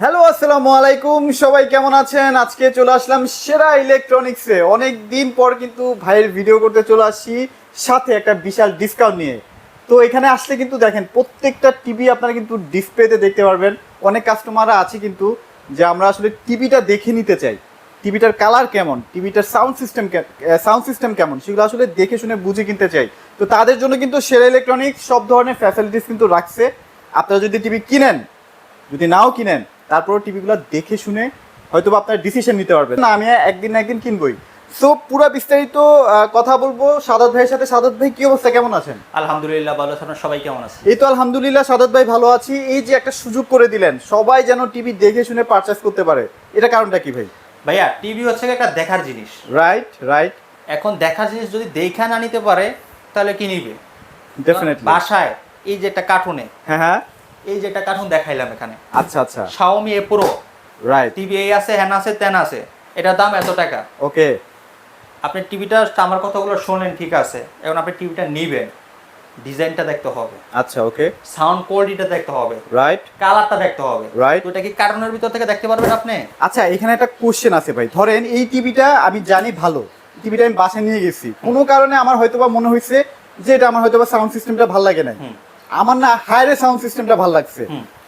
Hello আসসালামু আলাইকুম, সবাই কেমন আছেন? আজকে চলে আসলাম সেরা ইলেকট্রনিক্সে। অনেক দিন পর কিন্তু ভাইয়ের ভিডিও করতে চলে আসছি, সাথে একটা বিশাল ডিসকাউন্ট নিয়ে। তো এখানে আসলে কিন্তু দেখেন প্রত্যেকটা টিভি আপনারা কিন্তু ডিসপ্লেতে দেখতে পারবেন। অনেক কাস্টমাররা আছে কিন্তু যে আমরা আসলে টিভিটা দেখে নিতে চাই, টিভিটার কালার কেমন, টিভিটার সাউন্ড সিস্টেম কেমন, সেগুলো আসলে দেখে শুনে বুঝে কিনতে চাই। তো তাদের জন্য কিন্তু সেরা ইলেকট্রনিক্স সব ধরনের ফ্যাসিলিটিস কিন্তু রাখছে। আপনারা যদি টিভি কিনেন, যদি নাও কিনেন, তারপর টিভিগুলো দেখে শুনে হয়তো আপনার ডিসিশন নিতে পারবেন। না, আমি একদিন না একদিন কিনবই। সো পুরো বিস্তারিত কথা বলবো সাদাত ভাইয়ের সাথে। সাদাত ভাই, কি অবস্থা, কেমন আছেন? আলহামদুলিল্লাহ ভালো আছেন, আপনারা সবাই কেমন আছেন? এই তো আলহামদুলিল্লাহ সাদাত ভাই ভালো আছি। এই যে একটা সুযোগ করে দিলেন সবাই যেন টিভি দেখে শুনে পারচেস করতে পারে, এটা কারণটা কি ভাই? ভাইয়া টিভি হচ্ছে একটা দেখার জিনিস। Right right. এখন দেখার জিনিস যদি দেখা না নিতে পারে তাহলে কি নিবে? ডেফিনেটলি। বাসায় এই যে একটা কার্টুনে, হ্যাঁ হ্যাঁ। এই যে একটা কার্টুন দেখাইলাম এখানে, আচ্ছা আচ্ছা। Xiaomi A Pro right. TV এই আছে, হ্যান আছে, তেন আছে, এটার দাম এত টাকা। ওকে। আপনি টিভিটা, আমার কথাগুলো শোনেন, ঠিক আছে? এখন আপনি টিভিটা নিবেন, ডিজাইনটা দেখতে হবে, আচ্ছা ওকে। সাউন্ড কোয়ালিটিটা দেখতে হবে, রাইট কালারটা দেখতে হবে। Right. তো এটা কি কার্টুনের ভিতর থেকে দেখতে পারবেন আপনি? আচ্ছা, এখানে একটা কোশ্চেন আছে ভাই। ধরেন এই টিভিটা আমি জানি ভালো, টিভিটা আমি বাসায় নিয়ে গেছি, কোনো কারণে আমার হয়তোবা মনে হয়েছে যে এটা আমার হয়তোবা সাউন্ড সিস্টেমটা ভালো লাগে না, আমার না হায়ারের সাউন্ড সিস্টেমটা ভালো লাগছে,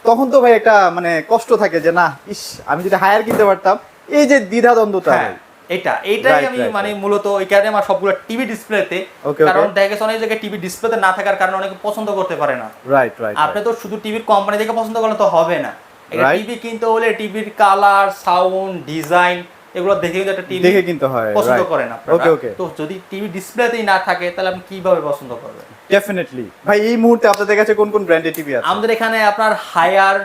তখন তো ভাই একটা মানে কষ্ট থাকে যে না, ইস আমি যদি হায়ার কিনতে পারতাম। এই যে দ্বিধাদ্বন্দ্বতা। হ্যাঁ, এইটাই Right, আমি right, মানে right. মূলত ওই কারণে আমার সবগুলো টিভি ডিসপ্লেতে। Okay, কারণ okay. দেখা গেছে অনেক জায়গায় টিভি ডিসপ্লেতে না থাকার কারণে অনেকে পছন্দ করতে পারে না। Right right. আপনি তো শুধু টিভির কোম্পানি দেখে পছন্দ করলে তো হবে না। একটা Right. টিভি কিনতে হলে টিভির কালার, সাউন্ড, ডিজাইন এগুলো দেখে কিন্তু একটা টিভি দেখে কিনতে হয়। পছন্দ Right. করেন আপনারা। Okay, okay. তো যদি টিভি ডিসপ্লেতেই না থাকে তাহলে আপনি কিভাবে পছন্দ করবেন? ডেফিনেটলি। ভাই এই মুহূর্তে আপনাদের কাছে কোন কোন ব্র্যান্ডের টিভি আছে? আমাদের এখানে আপনার Haier,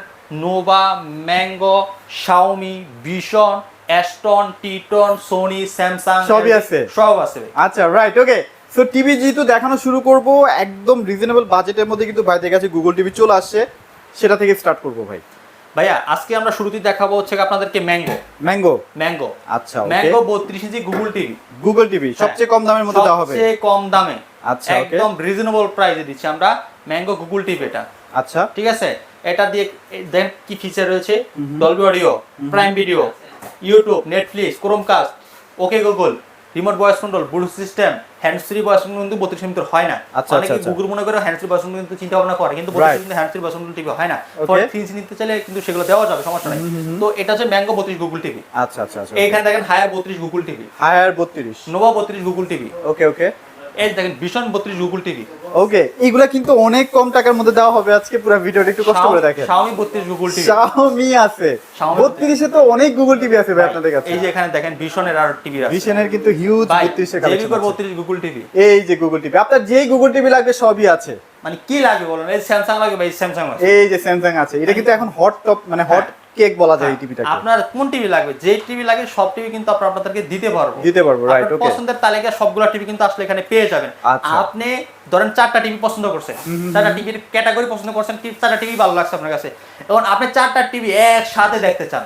Nova, Mango, Xiaomi, Vision, Aston, টিটন, সোনি, স্যামসাং সবই আছে? সব আছে। আচ্ছা রাইট ওকে। সো টিভি যেহেতু দেখানো শুরু করব, একদম রিজনেবল বাজেটের মধ্যে কিন্তু ভাইদের কাছে গুগল টিভি চলে আসছে, সেটা থেকে স্টার্ট করব ভাই। ভাইয়া আজকে আমরা শুরুতেই দেখাবো হচ্ছে আপনাদেরকে ম্যাঙ্গো। ম্যাঙ্গো। আচ্ছা ওকে। ম্যাঙ্গো 32 ইঞ্চি গুগল টিভি। গুগল টিভি সবচেয়ে কম দামের মধ্যে দেওয়া হবে? সবচেয়ে কম দামে, আচ্ছা ওকে। একদম রিজনেবল প্রাইসে দিচ্ছি আমরা ম্যাঙ্গো গুগল টিভি। এটা আচ্ছা ঠিক আছে। এটা দিয়ে দেন কি ফিচার রয়েছে: Dolby audio, prime video, YouTube, Netflix, Chromecast, okay Google, remote voice control, Bluetooth system, hands free voice control কিন্তু 32 মিনিটের হয় না। আচ্ছা, অনেকে আচ্ছা। গুগল মনে করে হ্যান্ডস ফ্রি ভয়েস কন্ট্রোল কিন্তু চিন্তা ভাবনা করে, কিন্তু 32 মিনিটের hands free voice control TV হয় না। Okay. 43 ইঞ্চি নিতে চাইলে কিন্তু সেগুলো দেওয়া যাবে, সমস্যা নাই। তো এটা হচ্ছে ম্যাঙ্গো 32 গুগল টিভি। আচ্ছা আচ্ছা আচ্ছা। এইখানে দেখেন Haier 32 Google TV, Haier 32, Nova 32 Google TV, okay okay এই দেখেন ভিশন 32 গুগল টিভি, ওকে। এইগুলা কিন্তু অনেক কম টাকার মধ্যে দেওয়া হবে আজকে। পুরো ভিডিওটা একটু কষ্ট করে দেখেন। Xiaomi 32 গুগল টিভি, Xiaomi আছে। Xiaomi 32 এ তো অনেক গুগল টিভি আছে ভাই আপনাদের কাছে। এই যে এখানে দেখেন ভিশনের আর টিভি আছে। ভিশনের কিন্তু হিউজ 32 এর কালেকশন আছে। 32 গুগল টিভি, এই যে গুগল টিভি, আপনার যেই গুগল টিভি লাগবে সবই আছে। মানে কি লাগে বলেন? এই স্যামসাং লাগে ভাই, স্যামসাং আছে। এই যে স্যামসাং আছে, এটা কিন্তু এখন হট টপ মানে হট কেক বলা যায় এই টিভিটাকে। আপনার কোন টিভি লাগবে, যে টিভি লাগে সব টিভি কিন্তু আপনাদেরকে দিতে পারবো। রাইট আপনার ওকে। পছন্দের তালিকা সবগুলা টিভি কিন্তু আসলে এখানে পেয়ে যাবেন। আচ্ছা। আপনি ধরেন 4টা টিভি পছন্দ করছেন, 4টা টিভির ক্যাটাগরি পছন্দ করছেন, কি 4টা টিভি ভালো লাগছে আপনার কাছে, এখন আপনি 4টা টিভি একসাথে দেখতে চান,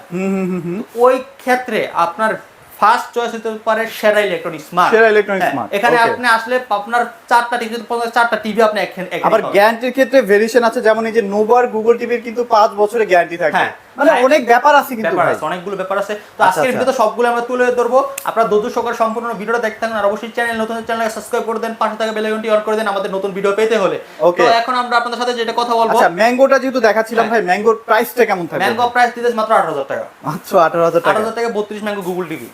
ওই ক্ষেত্রে আপনার ফার্স্ট চয়েস হতে পারে সেরা ইলেকট্রনিক স্মার্ট। সেরা ইলেকট্রনিক স্মার্ট। এখানে Okay. আপনি আসলে আপনার 4টা টিভি যদি পছন্দ হয়, 4টা টিভি আপনি এখানে আবার গ্যারান্টির ক্ষেত্রে ভেরিয়েশন আছে, যেমন এই যে নোভার গুগল টিভির কিন্তু 5 বছরের গ্যারান্টি থাকে। হ্যাঁ। মানে অনেক ব্যাপার আছে কিন্তু ব্যাপার ভাই। আছে, অনেকগুলো ব্যাপার আছে। তো আচ্ছা, আজকের আচ্ছা। ভিডিওতে সবগুলো আমরা তুলে ধরবো। আপনারা ধৈর্য সহকারে সম্পূর্ণ ভিডিওটা দেখতে থাকুন, আর অবশ্যই নতুন চ্যানেলকে সাবস্ক্রাইব করে দেন, পাশে থাকা বেল আইকনটি অন করে দেন আমাদের নতুন ভিডিও পেতে হলে। Okay. তো এখন আমরা আপনাদের সাথে যেটা কথা বলবো, আচ্ছা, ম্যাঙ্গোটা যেহেতু দেখাচ্ছিলাম ভাই, ম্যাঙ্গোর প্রাইসটা কেমন থাকবে? ম্যাঙ্গো প্রাইস দিতেছে মাত্র 18,000 টাকা। মাত্র 18,000 টাকা? 18,000 টাকা 32 ম্যাঙ্গো গুগল টিভি।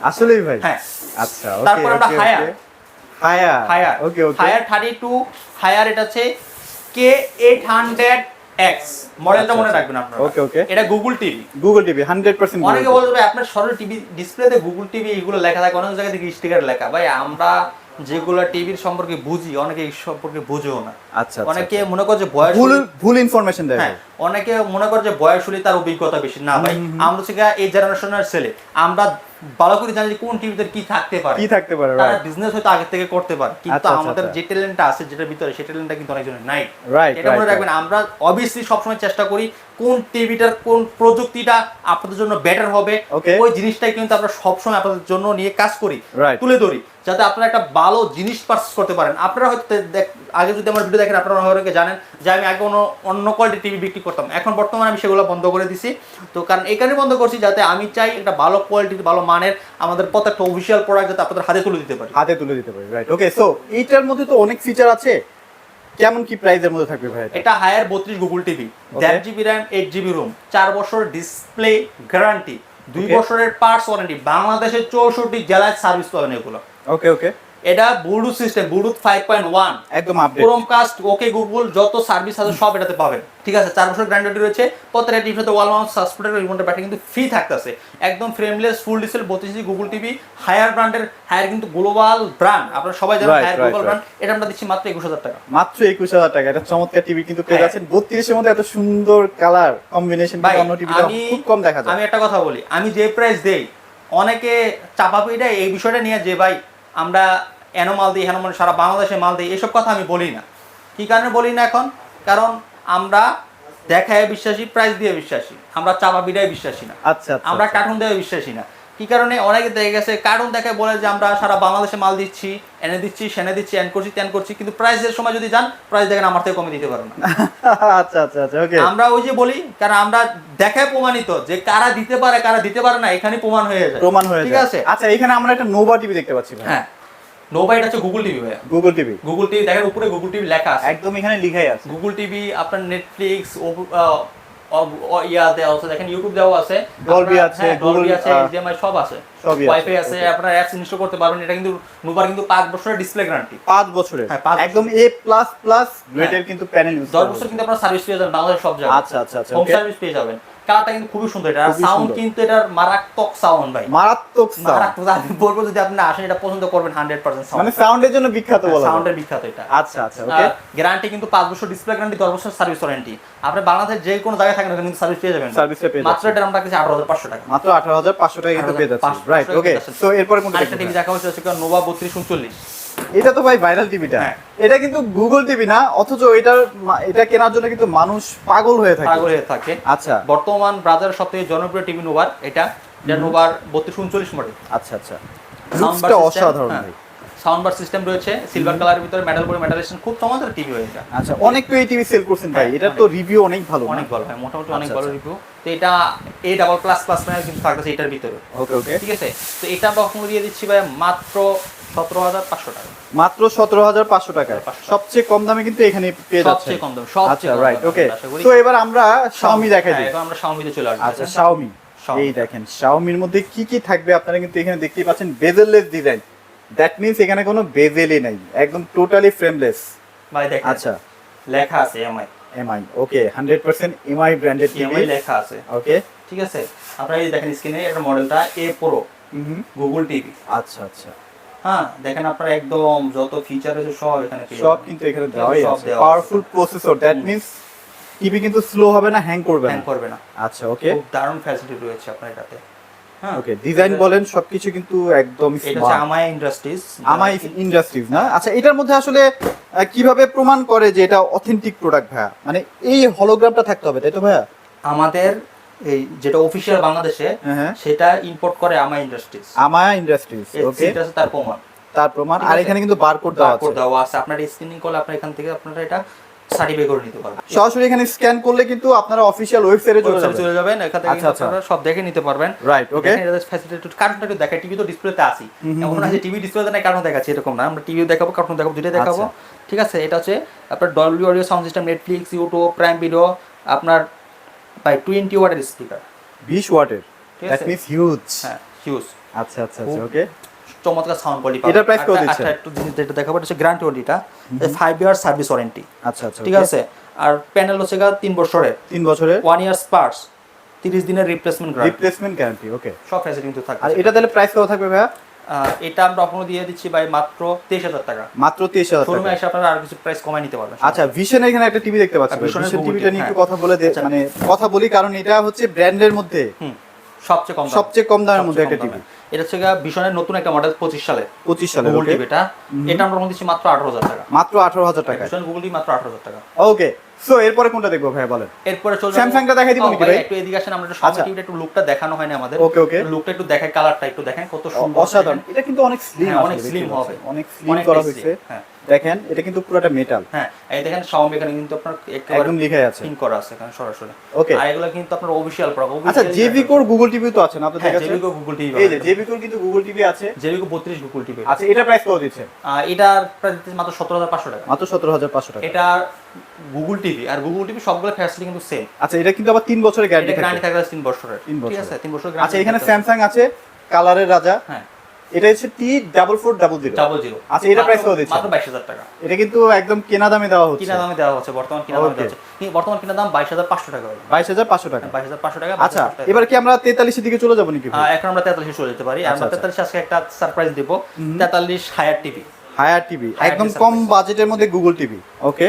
আসলেই ভাই? হ্যাঁ। আচ্ছা ওকে। তারপর আমরা হায়ার ওকে ওকে। হায়ার 32 হায়ার, এটা হচ্ছে K800X মডেলটা মনে রাখবেন আপনারা। ওকে ওকে। এটা Google TV. Google TV 100% Google অনেকে টিভি। বলবে আপনার সরল টিভি ডিসপ্লেতে গুগল টিভি এগুলো লেখা থাকে, অনেক জায়গা থেকে স্টিকার লেখা। ভাই আমরা যেগুলো টিভির সম্পর্কে বুঝি অনেকে এই সম্পর্কে বুঝেও না। আচ্ছা অনেকে মনে করে যে বয়স, ভুল ইনফরমেশন দেয়। হ্যাঁ, অনেকে মনে করে যে বয়স হলে তার অভিজ্ঞতা বেশি। না ভাই, আমরা হচ্ছে এই জেনারেশনের ছেলে, আমরা ভালো করে জানি যে কোন টিভিতে কি থাকতে পারে, তারা বিজনেস হয়তো আগে থেকে করতে পারে, কিন্তু আমাদের যে ট্যালেন্টটা আছে যেটার ভিতরে, সেই ট্যালেন্টটা কিন্তু অনেকজনের নাই। রাইট। এটা মনে রাখবেন। আমরা অবভিয়াসলি সবসময় চেষ্টা করি কোন টিভিটার কোন প্রযুক্তিটা আপনাদের জন্য বেটার হবে, Okay. ওই জিনিসটাই কিন্তু আমরা সবসময় আপনাদের জন্য নিয়ে কাজ করি, Right. তুলে ধরি, যাতে আপনারা একটা ভালো জিনিস পারচেজ করতে পারেন। আপনারা হয়তো আগে যদি আমার ভিডিও দেখেন আপনারা হয়তো জানেন যে আমি আগে অন্য কোয়ালিটি টিভি বিক্রি করতাম, এখন বর্তমানে আমি সেগুলো বন্ধ করে দিছি। তো কারণ এই কারণে বন্ধ করছি যাতে আমি চাই একটা ভালো কোয়ালিটির ভালো মানের আমাদের প্রত্যেকটা অফিসিয়াল প্রোডাক্ট যাতে আপনাদের হাতে তুলে দিতে পারি। হাতে তুলে দিতে পারি, রাইট। ওকে, সো এইটার মধ্যে তো অনেক ফিচার আছে, কেমন কি প্রাইসের মধ্যে থাকবে ভাই এটা? এটা Haier 32 Google TV, 1/2 GB RAM, 8 GB ROM, 4 বছর ডিসপ্লে গ্যারান্টি, 2 Okay. বছরের পার্টস ওয়ারেন্টি, বাংলাদেশের 64 জেলায় সার্ভিস পাবেন এগুলো। ওকে ওকে, এটা ব্লুটুথ সিস্টেম, ব্লুটুথ 5.1, একদম আপডেট। ক্রোমকাস্ট, ওকে গুগল, যত সার্ভিস আছে সব এটাতে পাবেন। ঠিক আছে, 4 বছর গ্যারান্টি রয়েছে। প্রত্যেকটা টিভিতে ওয়াল মাউন্ট সাসপেন্ডেড রিমোটের ব্যাটারি কিন্তু ফ্রি থাকতেছে। একদম frameless full display 32 Google TV, Haier ব্র্যান্ডের, হায়ার কিন্তু গ্লোবাল ব্র্যান্ড, আপনারা সবাই জানেন Right, Haier right, global right. Brand. এটা আমরা দিচ্ছি মাত্র 21,000 টাকা। মাত্র 21,000 টাকা। এটা চমৎকার টিভি কিন্তু পেয়ে হ্যাঁ। যাচ্ছেন। 32 এর মধ্যে এত সুন্দর কালার কম্বিনেশন ভাই, কিন্তু অন্য টিভিতে খুব কম দেখা আমি যায়। একটা কথা বলি, আমি যে প্রাইস দেই অনেকে চাপা পিটা এই বিষয়টা নিয়ে যে ভাই আমরা এনো মাল দিই, হেন মানে সারা বাংলাদেশে মাল দিই, এসব কথা আমি বলি না। কি কারণে বলি না এখন? কারণ আমরা দেখায় বিশ্বাসী, প্রাইস দিয়ে বিশ্বাসী, আমরা চাপা পিটায় বিশ্বাসী না, আচ্ছা আচ্ছা, আমরা আচ্ছা। কার্টুন দেওয়া বিশ্বাসী না। কি কারণে? অনেকে দেখে গেছে কার্টুন দেখে বলে যে আমরা সারা বাংলাদেশে মাল দিচ্ছি, এনে দিচ্ছি, সেনে দিচ্ছি, এন করছি, ত্যান করছি, কিন্তু প্রাইসের সময় যদি যান প্রাইস দেখেন আমার থেকে কমে দিতে পারে না। আচ্ছা আচ্ছা আচ্ছা, ওকে। আমরা ওই যে বলি, কারণ আমরা দেখায় প্রমাণিত যে কারা দিতে পারে কারা দিতে পারে না, এখানে প্রমাণ হয়ে যায়, প্রমাণ হয়ে ঠিক যায়। আছে। আচ্ছা, এখানে আমরা একটা নোভা টিভি দেখতে পাচ্ছি ভাই। হ্যাঁ, নোভা, এটা হচ্ছে গুগল টিভি ভাই। গুগল টিভি, গুগল টিভি দেখেন উপরে গুগল টিভি লেখা আছে, একদম এখানে লিখাই আছে। গুগল টিভি, আপনার নেটফ্লিক্স, ইয়া দেওয়া আছে, দেখেন ইউটিউব দেওয়া আছে, Dolby আপনার- আছে, হ্যাঁ, Google, Dolby আছে, HDMI সব আছে, সবই আছে, ওয়াইফাই আছে, okay. আপনারা অ্যাপস ইনস্টল করতে পারবেন। এটা কিন্তু নোভার কিন্তু 5 বছরের ডিসপ্লে গ্যারান্টি, 5 বছরের, হ্যাঁ, 5 একদম A++ গ্রেডের কিন্তু প্যানেল ইউজ 10 বছর কিন্তু আপনারা সার্ভিস পেয়ে যাবেন বাংলাদেশের সব জায়গায়। আচ্ছা আচ্ছা আচ্ছা, হোম ওকে। সার্ভিস পেয়ে যাবেন। কারটা কিন্তু খুবই সুন্দর, এটা খুবই সাউন্ড সুন্দর। কিন্তু এটার মারাত্মক সাউন্ড ভাই, মারাত্মক সাউন্ড, মারাত্মক। আমি বলবো যদি আপনি আসেন এটা পছন্দ করবেন 100% সাউন্ড, মানে সাউন্ডের জন্য বিখ্যাত বলা যায়। সাউন্ডের বিখ্যাত এটা। আচ্ছা আচ্ছা, ওকে। গ্যারান্টি কিন্তু 5 বছর ডিসপ্লে গ্যারান্টি, 10 বছর সার্ভিস ওয়ারেন্টি। আপনি বাংলাদেশের যে কোনো জায়গায় থাকেন ওখানে কিন্তু সার্ভিস পেয়ে যাবেন, সার্ভিসে পেয়ে মাত্র যাচ্ছেন। এটা আমরা কাছে 18,500 টাকা। মাত্র 18,500 টাকা কিন্তু পেয়ে যাচ্ছি, 18,500 রাইট। ওকে, পেয়ে যাচ্ছেন। সো এরপরে কোনটা আরেকটা টিভি দেখবেন? দেখা হচ্ছে নোভা 3239। এটা তো ভাই ভাইরাল টিভিটা। হ্যাঁ। এটা কিন্তু গুগল টিভি না, অথচ এটা কেনার জন্য কিন্তু মানুষ পাগল হয়ে থাকে। পাগল হয়ে থাকে। আচ্ছা বর্তমান বাজারের সবথেকে জনপ্রিয় টিভি নোভার, এটা নোভার 3239 মডেল। আচ্ছা আচ্ছা, লুকসটা অসাধারণ ভাই। সাউন্ড বার সিস্টেম রয়েছে, সিলভার কালারের ভিতরে মেটাল বডি মেটালেশন, খুব চমৎকার টিভি হয়ে এটা। আচ্ছা, অনেক তো এই টিভি সেল করছেন ভাই, হ্যাঁ, এটার তো রিভিউ অনেক ভালো। অনেক ভালো ভাই, মোটামুটি অনেক আচ্ছা, ভালো আচ্ছা। রিভিউ। তো এটা A++ প্যানেল কিন্তু থাকতেছে এটার ভিতরে, ওকে ওকে, ঠিক আছে। তো এটা আমরা কখনো দিয়ে দিচ্ছি ভাই মাত্র 17,500 টাকা। মাত্র 17,500 টাকায় 500 সবচেয়ে কম দামে কিন্তু এখানে পেয়ে যাচ্ছে। সবচেয়ে কম দাম, সবচেয়ে আচ্ছা, কম রাইট, দাম, ওকে। আশা করি। তো এবার আমরা Xiaomi দেখাই হ্যাঁ, দিই। এখন আমরা Xiaomi তে চলে আসবো। আচ্ছা, Xiaomi, Xiaomi। এই দেখেন Xiaomi-র মধ্যে কি কি থাকবে আপনারা কিন্তু এখানে দেখতেই পাচ্ছেন। বেজেললেস ডিজাইন, দ্যাট মিন্স এখানে কোনো বেজেলই নাই, একদম টোটালি ফ্রেমলেস। ভাই দেখেন, আচ্ছা, লেখা আছে এমআই, এমআই, ওকে, 100% এমআই ব্র্যান্ডেড টিভি, এমআই লেখা আছে, ওকে। ঠিক আছে। আপনারা এই দেখেন স্ক্রিনে এটা মডেলটা A Pro গুগল টিভি। আচ্ছা আচ্ছা, হ্যাঁ, দেখেন আপনারা একদম যত ফিচার আছে সব এখানে পেয়ে সব যাবেন। কিন্তু এখানে দেওয়াই সব আছে। দেওয়া powerful processor, that means TV কিন্তু স্লো হবে না, হ্যাং করবে হ্যাং না। করবে না। আচ্ছা, ওকে খুব দারুণ ফ্যাসিলিটি রয়েছে আপনার এটাতে। হ্যাঁ, ওকে, ডিজাইন বলেন সবকিছু কিন্তু একদম এটা হচ্ছে স্মার্ট। আমায় ইন্ডাস্ট্রিজ। আমাই ইন্ডাস্ট্রিজ না? আচ্ছা, এটার মধ্যে আসলে কিভাবে প্রমাণ করে যে এটা অথেন্টিক প্রোডাক্ট ভাইয়া? মানে এই হলোগ্রামটা থাকতে হবে, তাই তো ভাইয়া? আমাদের এই যেটা অফিশিয়াল বাংলাদেশে, হ্যাঁ, সেটা ইম্পোর্ট করে আমায় ইন্ডাস্ট্রিজ। আমায়া ইন্ডাস্ট্রিজ, ওকে, এটা হচ্ছে তার প্রমাণ, তার প্রমাণ। ঠিক আর আছে। এখানে কিন্তু বারকোড দেওয়া বারকোড আছে, দেওয়া আছে। আপনার স্ক্রিনিং করলে আপনার এখান থেকে আপনারা এটা সার্টিফাই করে নিতে পারবেন। সরাসরি এখানে স্ক্যান করলে কিন্তু আপনারা অফিশিয়াল ওয়েবসাইটে চলে ওয়েবসাইটে যাবেন। চলে যাবেন, এখান থেকে আচ্ছা, কিন্তু আচ্ছা। আপনারা সব দেখে নিতে পারবেন। রাইট, ওকে। দেখেন এটা ফ্যাসিলিটি একটু, কার্টুনটা একটু দেখাই, টিভি তো ডিসপ্লেতে আসি, এমন না যে টিভি ডিসপ্লেতে নাই কার্টুন দেখাচ্ছি, এরকম না। আমরা টিভিও দেখাবো, কার্টুন দেখাবো, দুটোই দেখাবো, আচ্ছা। ঠিক আছে। এটা হচ্ছে আপনার Dolby audio sound system, Netflix, YouTube, prime video, আপনার বাই 20 ওয়াটের স্পিকার, 20 ওয়াটের, ঠিক দ্যাট আছে। Means huge. হ্যাঁ, হিউজ, আচ্ছা আচ্ছা আচ্ছা, ওকে। চমৎকার সাউন্ড কোয়ালিটি। এটার price কত দিচ্ছেন? একটু জিনিস যেটা দেখাবো, এটা হচ্ছে গ্যারান্টি ওয়ারেন্টিটা 5 ইয়ার সার্ভিস ওয়ারেন্টি, আচ্ছা আচ্ছা, ঠিক আছে। আর প্যানেল হচ্ছে 3 বছরের, 3 বছরের 1 ইয়ার স্পার্স, 30 দিনের রিপ্লেসমেন্ট গ্যারান্টি, রিপ্লেসমেন্ট গ্যারান্টি, ওকে। সব ফ্যাসিলিটি কিন্তু থাকে। আর এটা তাহলে প্রাইস কত থাকবে ভাইয়া? এটা আমরা আপনাকে দিয়ে দিচ্ছি ভাই মাত্র 23,000 টাকা। মাত্র 23,000 শোরুমে টাকা। এসে আপনারা আর কিছু প্রাইস কমায় নিতে পারবেন। আচ্ছা, ভিশনের এখানে একটা টিভি দেখতে পাচ্ছি। ভিশনের ভিশন Google টিভিটা নিয়ে TV, একটু হ্যাঁ। কথা বলে আচ্ছা। মানে কথা বলি, কারণ এটা হচ্ছে ব্র্যান্ডের মধ্যে সবচেয়ে কম দাম, সবচেয়ে কম দামের মধ্যে সবচেয়ে একটা কম টিভি। দামে। এটা হচ্ছে ভিশনের নতুন একটা মডেল 25 সালের 25 সালের, গুগল ওকে। টিভিটা। এটা আমরা দিচ্ছি মাত্র 18,000 টাকা। মাত্র 18,000 টাকা, ভিশন গুগল টিভি মাত্র 18,000 টাকা। ওকে। সো এরপরে কোনটা দেখবো ভাই বলেন? এরপরে চলবে স্যামসাংটা দেখাই দিব নাকি ভাই? একটু এদিকে আসেন, আমরা একটু সামনে আচ্ছা। টিভিটা একটু লুকটা দেখানো হয়নি আমাদের। ওকে ওকে, লুকটা একটু দেখাই, কালারটা একটু দেখেন কত সুন্দর, অসাধারণ। এটা কিন্তু অনেক স্লিম, হ্যাঁ, অনেক slim হবে। অনেক স্লিম অনেক করা slim, হয়েছে। হ্যাঁ। দেখেন এটা কিন্তু পুরোটা মেটাল, হ্যাঁ এই দেখেন Xiaomi এখানে কিন্তু আপনার একেবারে একদম লিখাই আছে। পিন করা আছে এখানে সরাসরি। ওকে, আর এগুলো কিন্তু আপনার অফিশিয়াল প্রোডাক্ট। আচ্ছা জেবি কোর গুগল টিভি তো আছে না আপনাদের কাছে? জেবিকো গুগল টিভি, এই যে জেবি কোর কিন্তু গুগল টিভি আছে, জেবিকো 32 গুগল টিভি। আচ্ছা এটা প্রাইস কত দিচ্ছেন? এটার প্রাইস দিচ্ছে মাত্র 17500 টাকা। মাত্র 17500 টাকা। এটা গুগল টিভি, আর গুগল টিভি সবগুলো ফ্যাসিলিটি কিন্তু সেম। আচ্ছা এটা কিন্তু আবার 3 বছরের গ্যারান্টি এটা থাকে। গ্যারান্টি থাকবে 3 বছরের, 3 ঠিক বছর। আছে 3 বছরের আচ্ছা এখানে স্যামসাং আছে কালারের রাজা, হ্যাঁ এটা হচ্ছে T4400। 00। আচ্ছা এটা প্রাইস কত দিচ্ছেন? মাত্র 22000 টাকা। এটা কিন্তু একদম কেনা দামে দেওয়া হচ্ছে। কিনা দামে দেওয়া হচ্ছে, বর্তমান কিনা দামে Okay. দেওয়া হচ্ছে। বর্তমান কিনা দাম 22500 টাকা হবে। 22500 টাকা। 22500 টাকা। আচ্ছা এবার কি আমরা 43 এর দিকে চলে যাব নাকি? এখন আমরা 43 চলে যেতে পারি। আচ্ছা, আমরা 43 আজকে একটা সারপ্রাইজ দেব। 43 Haier TV, Haier TV, Haier একদম TV কম surprise। বাজেটের মধ্যে গুগল টিভি। ওকে,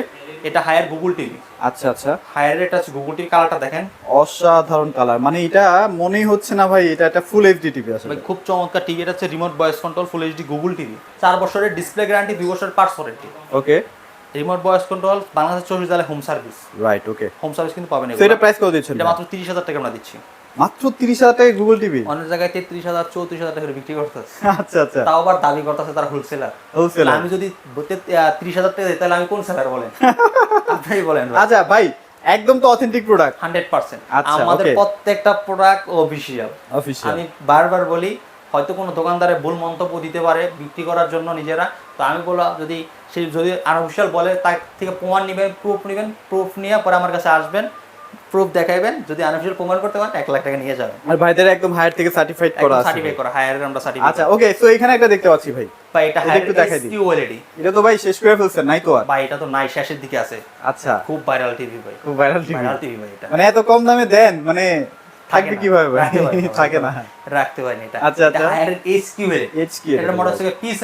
এটা হায়ার গুগল টিভি। আচ্ছা আচ্ছা, হায়ার এটা হচ্ছে গুগল টিভি, কালারটা দেখেন অসাধারণ কালার, মানে এটা মনেই হচ্ছে না ভাই এটা একটা ফুল এইচডি টিভি আসলে। ভাই খুব চমৎকার টিভি। এটা হচ্ছে remote voice control full HD Google TV. 4 বছরের ডিসপ্লে গ্যারান্টি, 2 বছরের পার্টস ওয়ারেন্টি। ওকে, রিমোট ভয়েস কন্ট্রোল, বাংলাদেশ 24 জেলায় হোম সার্ভিস। রাইট, ওকে। হোম সার্ভিস কিন্তু পাবেন। তো এটা প্রাইস কত দিচ্ছেন? এটা মাত্র 30000 টাকা আমরা দিচ্ছি। মাত্র 30000 টাকায় গুগল টিভি? অনেক জায়গায় 33000 34000 টাকা করে বিক্রি করতেছে। আচ্ছা আচ্ছা, তাও আবার দাবি করতেছে তারা হোলসেলার। হোলসেলার। আমি যদি 30000 টাকা দিই তাহলে আমি কোন সেলার বলেন? আপনি বলেন ভাই। আচ্ছা ভাই, একদম তো অথেন্টিক প্রোডাক্ট। 100%। আচ্ছা, আমাদের okay. প্রত্যেকটা প্রোডাক্ট অফিশিয়াল। অফিশিয়াল। আমি বারবার বলি, হয়তো কোনো দোকানদারে ভুল মন্তব্য দিতে পারে বিক্রি করার জন্য নিজেরা, তো আমি বললাম যদি আনঅফিশিয়াল বলে তার থেকে প্রমাণ নেবেন, প্রুফ নেবেন, প্রুফ নিয়ে পরে আমার কাছে আসবেন, প্রুফ দেখাইবেন, যদি আনঅফিশিয়াল প্রমাণ করতে পারেন 1 লাখ টাকা নিয়ে যাবেন। আর ভাইদের একদম হায়ার থেকে সার্টিফাইড করা আছে। সার্টিফাই করা, হায়ারের আমরা সার্টিফাই। আচ্ছা ওকে, সো এখানে একটা দেখতে পাচ্ছি ভাই, ভাই এটা এটা হায়ার একটু দেখাই দিই। কিউএলইডি। এটা তো ভাই শেষ করে ফেলছেন, নাই তো আর? ভাই এটা তো নাই, শেষের দিকে আছে। আচ্ছা, খুব ভাইরাল টিভি ভাই, খুব ভাইরাল টিভি। ভাইরাল টিভি ভাই এটা। মানে এত কম দামে দেন, মানে থাকবে কিভাবে ভাই? রাখতে পারি না, থাকে না। রাখতে পারি না এটা। আচ্ছা, এটা আচ্ছা। হায়ারের HQLED। HQLED, এটা মডেল হচ্ছে P7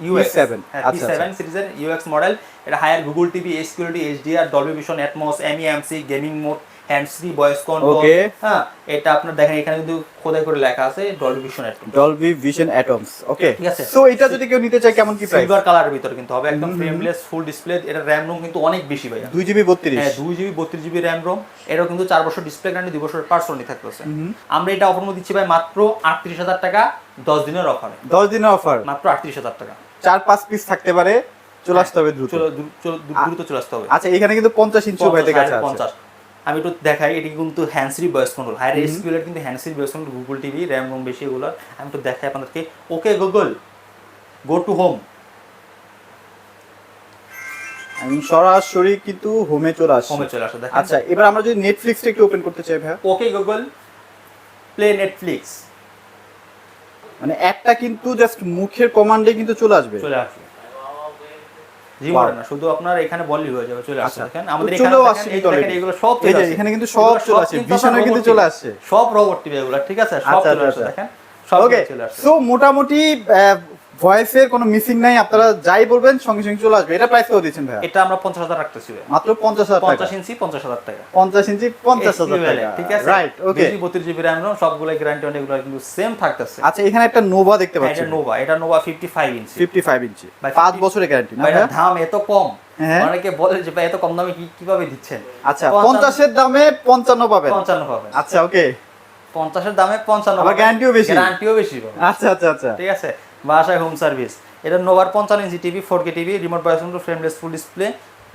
UX। P7, আচ্ছা, P7 সিরিজের UX মডেল। এটা Haier Google TV, HQLED, HDR, Dolby vision, Atmos, MEMC, gaming mode, hands free, voice control. Okay. হ্যাঁ, এটা আপনার দেখেন এখানে কিন্তু খোদাই করে লেখা আছে Dolby vision Atmos. Dolby vision Atmos. Okay, ঠিক আছে। সো এটা যদি কেউ নিতে চায় কেমন কি প্রাইস? সিলভার কালারের ভিতরে কিন্তু হবে, একদম ফ্রেমলেস ফুল ডিসপ্লে। এটা র‍্যাম রোম কিন্তু অনেক বেশি ভাই। 2GB 32? হ্যাঁ 2GB 32GB র‍্যাম রোম। এটাও কিন্তু 4 বছর ডিসপ্লে গ্যারান্টি, 2 বছরের পার্টস ওয়ারেন্টি থাকতেছে। আমরা এটা অফার মধ্যে দিচ্ছি ভাই মাত্র 38000 টাকা 10 দিনের অফারে। 10 দিনের অফার, মাত্র 38000 টাকা। 4-5 পিস থাকতে পারে, চলে আসতে হবে দ্রুত। দ্রুত চলে আসতে হবে। আচ্ছা এখানে কিন্তু 50 ইঞ্চি ভাইদের কাছে আছে। 50। আমি একটু দেখাই, এটি কিন্তু hands free voice control, Haier HQLED কিন্তু hands free voice control, Google TV, RAM ROM বেশি এগুলো। আমি একটু দেখাই আপনাদেরকে। Okay Google, go to home. আমি সরাসরি কিন্তু হোমে চলে আসি। হোমে চলে আসে দেখেন। আচ্ছা এবার আমরা যদি নেটফ্লিক্সটা একটু ওপেন করতে চাই ভাই, ওকে গুগল, প্লে নেটফ্লিক্স। মানে একটা কিন্তু জাস্ট মুখের কমান্ডে কিন্তু চলে আসবে। চলে আসবে। জি Wow. বলে না, শুধু আপনার এখানে বললেই হয়ে যাবে, চলে আসছে। আচ্ছা, দেখেন তো আমাদের চলেও এখানে আসছে দেখেন, এই কিন্তু দেখেন already। এগুলো সব এই চলে যে আসছে। এখানে কিন্তু সব চলে আসছে, কিন্তু ভিশনও আপনার কিন্তু robot চলে TV, আসছে। সব রোবট টিভি এগুলো, ঠিক আছে, সব আচ্ছা, চলে আসছে আচ্ছা। দেখেন, সব ওকে, চলে আসছে। সো মোটামুটি ভয়েসের কোনো মিসিং নাই, আপনারা যাই বলবেন সঙ্গে সঙ্গে চলে আসবে। এটা প্রাইস কত দিচ্ছেন ভাই? এটা আমরা 50000 রাখতেছি ভাই। মাত্র 50000 টাকা। 50 ইঞ্চি 50000 টাকা। 50 ইঞ্চি 50000 টাকা, ঠিক আছে। রাইট, ওকে। 32GB র‍্যাম রোম, সবগুলো গ্যারান্টি অনেকগুলো কিন্তু সেম থাকতেছে। আচ্ছা এখানে একটা নোভা দেখতে পাচ্ছি। এটা নোভা 55 ইঞ্চি। 55 ইঞ্চি, ভাই, 5 বছরের গ্যারান্টি না ভাই ভাই? দাম এত কম, হ্যাঁ। অনেকে বলে যে ভাই এত কম দামে কিভাবে দিচ্ছেন? আচ্ছা 50 এর দামে 55 পাবেন। 55 পাবেন। আচ্ছা ওকে, 50 এর দামে 55 আবার গ্যারান্টিও বেশি। গ্যারান্টিও বেশি পাবেন। আচ্ছা আচ্ছা আচ্ছা, ঠিক আছে, বাসায় হোম সার্ভিস। এটা নোভার 55 inch TV, 4K TV, remote voice control, frameless full display,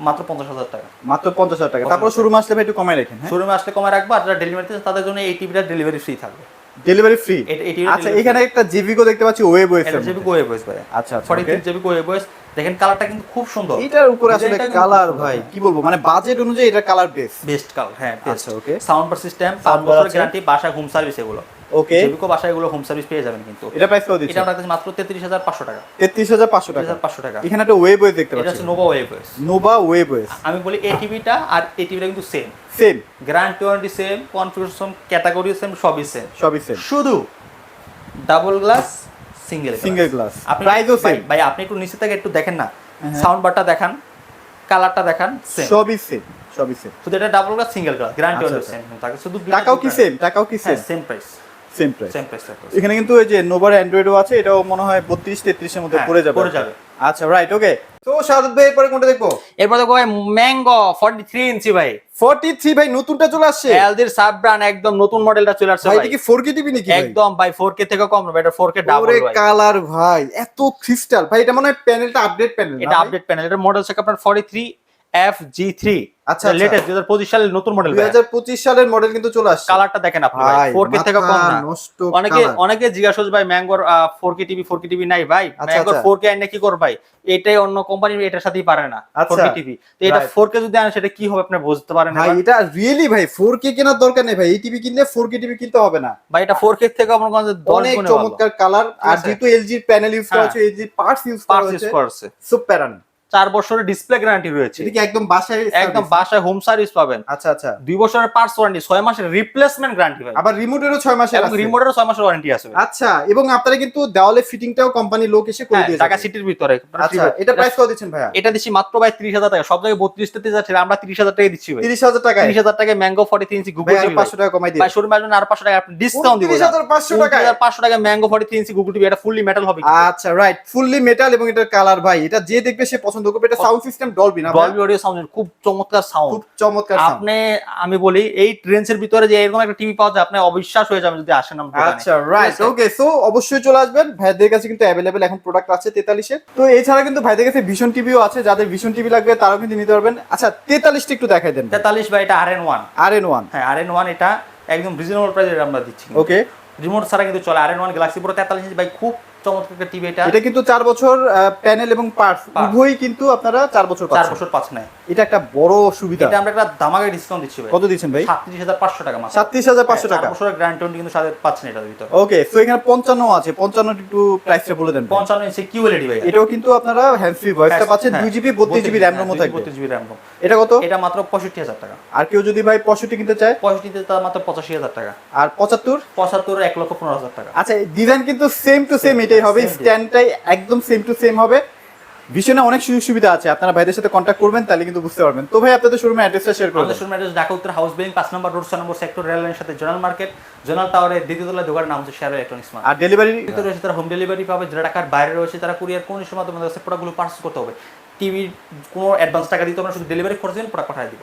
মাত্র 50000 টাকা। মাত্র 50000 টাকা। তারপর শোরুমে আসলে ভাই একটু কমায় রাখেন, হ্যাঁ? শোরুমে আসলে কমায় রাখবো, আর যারা ডেলিভারিতে তাদের জন্য এই টিভিটা ডেলিভারি ফ্রি থাকবে। Delivery free? আচ্ছা এখানে একটা জিবিকো দেখতে পাচ্ছি, ওয়েব ওয়েস। এটা জিবি ওয়েব ওয়েস ভাই। আচ্ছা আচ্ছা, 43 জিবি ওয়েব ওয়েস। দেখেন কালারটা কিন্তু খুব সুন্দর। এটার উপরে আসলে ডিজাইনটা কিন্তু কালার খুব ভাই সুন্দর। কি বলবো, মানে বাজেট অনুযায়ী এটা কালার বেস্ট কালার, হ্যাঁ বেস্ট। আচ্ছা, okay. Sound bar system, 5 Sound bar বছরের আছে। গ্যারান্টি, বাসায় হোম সার্ভিস এগুলো। ওকে, জিবিকো বাসায় এগুলো হোম সার্ভিস পেয়ে যাবেন কিন্তু। এটা প্রাইস কত এটা দিচ্ছেন? আমরা কাছে মাত্র 33500 টাকা। 33500 টাকা। 33500 টাকা। এখানে একটা ওয়েব ওয়েস দেখতে এটা পাচ্ছি, হচ্ছে নোভা ওয়েব ওয়েস। নোভা ওয়েব ওয়েস। আমি বলি এই টিভিটা আর এই টিভিটা কিন্তু same, same, guarantee warranty same, configuration category same, সবই সেম। সবই সেম, শুধু ডাবল গ্লাস সিঙ্গেল গ্লাস, আপনি প্রাইসও সেম। ভাই আপনি একটু নিচে থেকে একটু দেখেন না, সাউন্ড বারটা দেখান, কালারটা দেখান, সেম। সবই সেম, সবই সেম। শুধু এটা double glass single glass, guarantee আচ্ছা, ওয়ারেন্টি সেম থাকে, শুধু টাকাও কি সেম? টাকাও কি same? Same price, same price. Same price থাকবে। এখানে কিন্তু এই যে নোভার অ্যান্ড্রয়েডও আছে, এটাও মনে হয় 32-33 এর মধ্যে পড়ে যাবে। আচ্ছা রাইট ওকে। তো শাহাদাত ভাই এরপরে কোনটা দেখবো? এরপর দেখো ভাই ম্যাঙ্গো 43 ইঞ্চি ভাই 43 ভাই নতুনটা চলে আসছে। এলজির সাব ব্র্যান্ড একদম নতুন মডেলটা চলে আসছে ভাই ভাই। এটা কি 4K টিভি নাকি ভাই? একদম ভাই 4K থেকে কম না ভাই, এটা 4K ডাবল ওরে ভাই। কালার ভাই এত ক্রিস্টাল ভাই, এটা মনে হয় প্যানেলটা আপডেট প্যানেল। এটা আপডেট প্যানেল, এটা মডেল হচ্ছে আপনার 43FG3। আচ্ছা, এটা লেটেস্ট 2025 সালের নতুন মডেল ভাই। 2025 সালের মডেল কিন্তু চলে আসছে। কালারটা দেখেন আপনি ভাই ভাই 4K থেকে কম মাথা না। নষ্ট অনেকে colour। অনেকে জিজ্ঞাসা করছে ভাই ম্যাঙ্গোর 4K টিভি নাই ভাই, আচ্ছা, ম্যাঙ্গোর আচ্ছা। 4K আইনে কি করবে ভাই? এটাই অন্য কোম্পানি এটার সাথেই পারে না আচ্ছা, 4K টিভি। তো এটা right. 4K যদি আনে সেটা কি হবে আপনি বুঝতে পারেন না ভাই এটা রিয়েলি ভাই 4K কেনার দরকার নেই ভাই, এই টিভি কিনলে 4K টিভি কিনতে হবে না। ভাই এটা 4K থেকে আমার কাছে 10 অনেক গুণে ভালো। চমৎকার কালার, আর আছে? যেহেতু এলজি প্যানেল ইউজ করা হ্যাঁ। হচ্ছে, এলজি পার্টস ইউজ করা পার্টস ইউজ হচ্ছে, করছে, সুপার রান। 4 বছরের ডিসপ্লে গ্যারান্টি রয়েছে, এটা কি একদম বাসায় একদম service? বাসায় হোম সার্ভিস পাবেন, আচ্ছা আচ্ছা। 2 বছরের পার্টস ওয়ারেন্টি, 6 মাসের রিপ্লেসমেন্ট গ্যারান্টি ভাই, আবার রিমোটেরও 6 মাসের এবং আছে। রিমোটেরও 6 মাসের ওয়ারেন্টি আছে ভাই। আচ্ছা, এবং আপনারা কিন্তু দেওয়ালে ফিটিংটাও কোম্পানি লোক এসে করে হ্যাঁ, দিয়ে ঢাকা যাবে। সিটির ভিতরে। আচ্ছা, এটা প্রাইস কত দিচ্ছেন ভাইয়া? এটা দিচ্ছি মাত্র ভাই 30,000 টাকা। সব জায়গায় 32 যাচ্ছে, আমরা 30,000 টাকায় দিচ্ছি ভাই। 30,000 টাকায় 30,000 টাকায় ম্যাঙ্গো 43 ইঞ্চি গুগল ভাই আর টিভি 500 টাকা কমাই দিয়ে। ভাই শোরুমে আসবেন আর 500 টাকা আপনি ডিসকাউন্ট দিব। 29,500 টাকায় 500 টাকায় ম্যাঙ্গো 43 ইঞ্চি গুগল টিভি, এটা ফুললি মেটাল হবে। আচ্ছা রাইট, ফুললি মেটাল এবং এটার কালার ভাই, এটা যে দেখবে সে পছন্দ করবে। এটা সাউন্ড সিস্টেম ডলবি না ভাই? ডলবি অডিও সাউন্ড, খুব চমৎকার সাউন্ড, খুব চমৎকার সাউন্ড। আপনি আমি বলি এই ট্রেন্ডসের ভিতরে যে এরকম একটা টিভি পাওয়া যায় আপনি অবিশ্বাস হয়ে যাবেন যদি আসেন আমরা দোকানে। আচ্ছা রাইট ওকে। সো অবশ্যই চলে আসবেন, ভাইদের কাছে কিন্তু অ্যাভেলেবেল এখন প্রোডাক্ট আছে 43-এর। তো এছাড়া কিন্তু ভাইদের কাছে ভিশন টিভিও আছে, যাদের ভিশন টিভি লাগবে তারাও কিন্তু নিতে পারবেন। আচ্ছা 43টা একটু দেখাই দেন। 43 ভাই এটা RN1। RN1 হ্যাঁ RN1 এটা একদম রিজনেবল প্রাইসে আমরা দিচ্ছি। ওকে। রিমোট ছাড়া কিন্তু চলে। RN1 গ্যালাক্সি পুরো 43 ইঞ্চি ভাই, খুব চমৎকার একটা টিভি এটা। এটা কিন্তু 4 বছর প্যানেল এবং পার্টস উভয়ই কিন্তু আপনারা 4 বছর 4 পাচ্ছেন। বছর পাঁচ নাই। এটা একটা বড় সুবিধা। এটা আমরা একটা দামাকে ডিসকাউন্ট দিচ্ছি ভাই। কত দিচ্ছেন ভাই? 37,500 টাকা মাত্র। 37,500 টাকা। 4 বছরের গ্যারান্টি কিন্তু সাথে পাচ্ছেন এটার ভিতরে। ওকে। সো এখানে 55 আছে, 55 একটু প্রাইসটা বলে দেন ভাই। 55 ইঞ্চি QLED ভাই। এটাও কিন্তু আপনারা হ্যান্ড ফ্রি ভয়েসটা পাচ্ছেন, হ্যাঁ, 2GB 32GB র‍্যাম রোমও থাকবে। 32GB RAM ROM. এটা কত? এটা মাত্র 65,000 টাকা। আর কেউ যদি ভাই 65 কিনতে চায়? 65 তে তার মাত্র 85,000 টাকা। আর 75? 75 1,15,000 টাকা। আচ্ছা ডিজাইন কিন্তু সেম টু সেম এটাই হবে, Same স্ট্যান্ডটাই একদম সেম টু সেম হবে। ভীষণ অনেক সুযোগ সুবিধা আছে, আপনারা ভাইদের সাথে কন্ট্যাক্ট করবেন তাহলে কিন্তু বুঝতে পারবেন। তো ভাই আপনাদের শোরুমের অ্যাড্রেসটা শেয়ার করুন। আমাদের শোরুম অ্যাড্রেস ঢাকা উত্তর হাউস বিল্ডিং 5 নম্বর রোড 6 নম্বর সেক্টর, রেল লাইনের সাথে জোনাল মার্কেট, জোনাল টাওয়ারের দ্বিতীয় তলায় দোকানের নাম হচ্ছে শেয়ার ইলেকট্রনিক্স মার্ট। আর ডেলিভারি ভিতরে রয়েছে তারা হোম ডেলিভারি পাবে, যারা ঢাকার বাইরে রয়েছে তারা কুরিয়ার কোন সময় তোমাদের কাছে প্রোডাক্টগুলো পার্সেল করতে হবে। টিভির কোনো অ্যাডভান্স টাকা দিতে হবে না, শুধু ডেলিভারি খরচ দিন প্রোডাক্ট পাঠিয়ে দিব।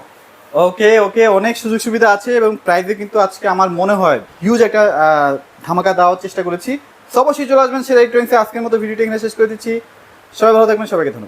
ওকে ওকে, অনেক সুযোগ সুবিধা আছে এবং প্রাইসে কিন্তু আজকে আমার মনে হয় হিউজ একটা ধামাকা দেওয়ার চেষ্টা করেছি। সো অবশ্যই চলে আসবেন সেরা ইলেকট্রনিক্সে। আজকের মতো ভিডিওটা এখানে শেষ করে দিচ্ছি। সবাই ভালো থাকবেন, সবাইকে ধন্যবাদ।